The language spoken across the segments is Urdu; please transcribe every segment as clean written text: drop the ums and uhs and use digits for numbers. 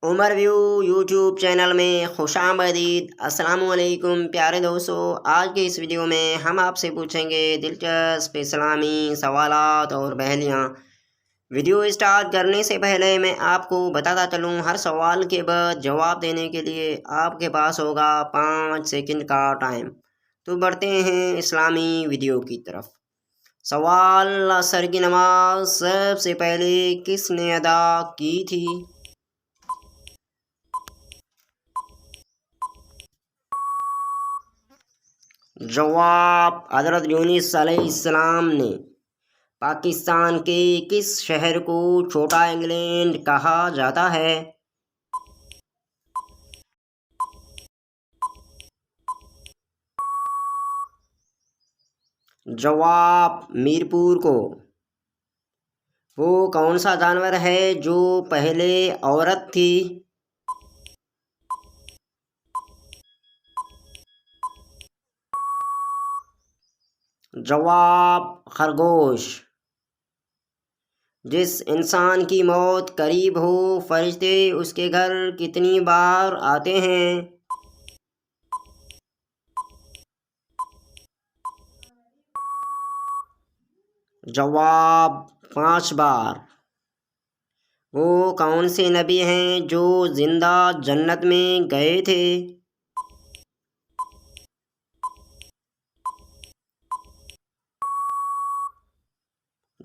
عمر ویو یوٹیوب چینل میں خوش آمدید۔ السلام علیکم پیارے دوستو، آج کے اس ویڈیو میں ہم آپ سے پوچھیں گے دلچسپ اسلامی سوالات اور پہلیاں۔ ویڈیو اسٹارٹ کرنے سے پہلے میں آپ کو بتاتا چلوں، ہر سوال کے بعد جواب دینے کے لیے آپ کے پاس ہوگا 5 سیکنڈ کا ٹائم۔ تو بڑھتے ہیں اسلامی ویڈیو کی طرف۔ سوال: عصر کی نماز سب سے پہلے کس نے ادا کی تھی؟ جواب: حضرت یونس علیہ السلام نے۔ پاکستان کے کس شہر کو چھوٹا انگلینڈ کہا جاتا ہے؟ جواب: میرپور کو۔ وہ کون سا جانور ہے جو پہلے عورت تھی؟ جواب: خرگوش۔ جس انسان کی موت قریب ہو فرشتے اس کے گھر کتنی بار آتے ہیں؟ جواب: 5 بار۔ وہ کون سے نبی ہیں جو زندہ جنت میں گئے تھے؟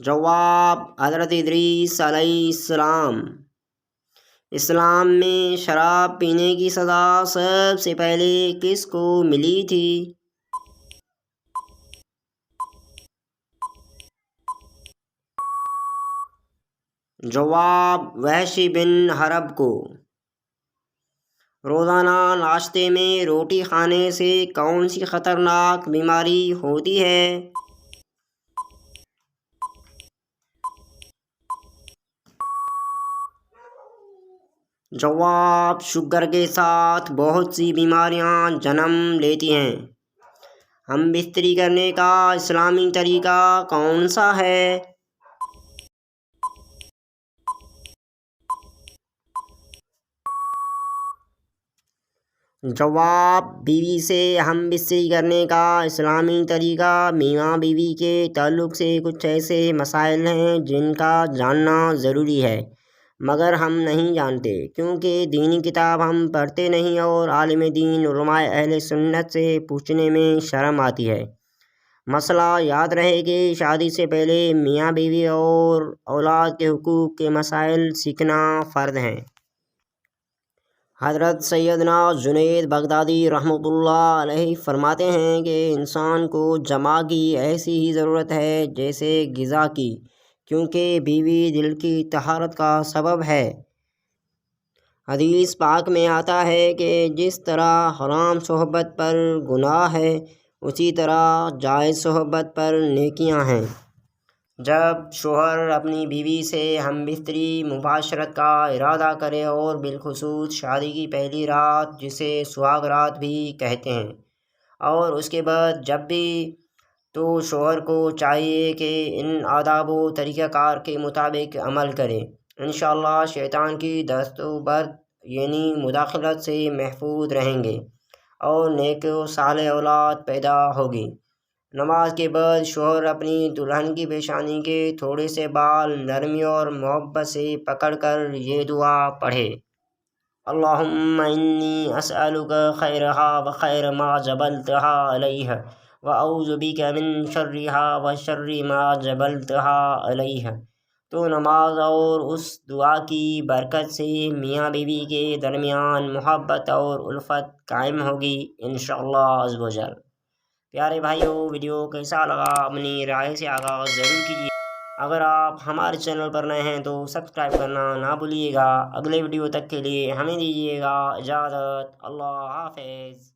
جواب: حضرت ادریس علیہ السلام۔ اسلام میں شراب پینے کی سزا سب سے پہلے کس کو ملی تھی؟ جواب: وحشی بن حرب کو۔ روزانہ ناشتے میں روٹی کھانے سے کون سی خطرناک بیماری ہوتی ہے؟ جواب: شوگر کے ساتھ بہت سی بیماریاں جنم لیتی ہیں۔ ہم بستری کرنے کا اسلامی طریقہ کون سا ہے؟ جواب: بیوی سے ہم بستری کرنے کا اسلامی طریقہ۔ میاں بیوی کے تعلق سے کچھ ایسے مسائل ہیں جن کا جاننا ضروری ہے، مگر ہم نہیں جانتے کیونکہ دینی کتاب ہم پڑھتے نہیں اور عالم دین علماء اہل سنت سے پوچھنے میں شرم آتی ہے۔ مسئلہ یاد رہے کہ شادی سے پہلے میاں بیوی اور اولاد کے حقوق کے مسائل سیکھنا فرض ہیں۔ حضرت سیدنا جنید بغدادی رحمۃ اللہ علیہ فرماتے ہیں کہ انسان کو جماع کی ایسی ہی ضرورت ہے جیسے غذا کی، کیونکہ بیوی دل کی طہارت کا سبب ہے۔ حدیث پاک میں آتا ہے کہ جس طرح حرام صحبت پر گناہ ہے اسی طرح جائز صحبت پر نیکیاں ہیں۔ جب شوہر اپنی بیوی سے ہم بستری مباشرت کا ارادہ کرے اور بالخصوص شادی کی پہلی رات جسے سہاگ رات بھی کہتے ہیں، اور اس کے بعد جب بھی، تو شوہر کو چاہیے کہ ان آداب و طریقہ کار کے مطابق عمل کرے۔ انشاءاللہ شیطان کی دست و برد یعنی مداخلت سے محفوظ رہیں گے اور نیک و صالح اولاد پیدا ہوگی۔ نماز کے بعد شوہر اپنی دلہن کی پیشانی کے تھوڑے سے بال نرمی اور محبت سے پکڑ کر یہ دعا پڑھے: اللہم انی اسألک خیرہا و خیر ما جبلتہا علیہ و اعوذ بک من شرہا و شر ما جبلتہا علیہ۔ تو نماز اور اس دعا کی برکت سے میاں بیوی کے درمیان محبت اور الفت قائم ہوگی انشاءاللہ عز و جل۔ پیارے بھائیو، ویڈیو کیسا لگا اپنی رائے سے آغاز ضرور کیجیے۔ اگر آپ ہمارے چینل پر نئے ہیں تو سبسکرائب کرنا نہ بھولیے گا۔ اگلے ویڈیو تک کے لیے ہمیں دیجیے گا اجازت۔ اللہ حافظ۔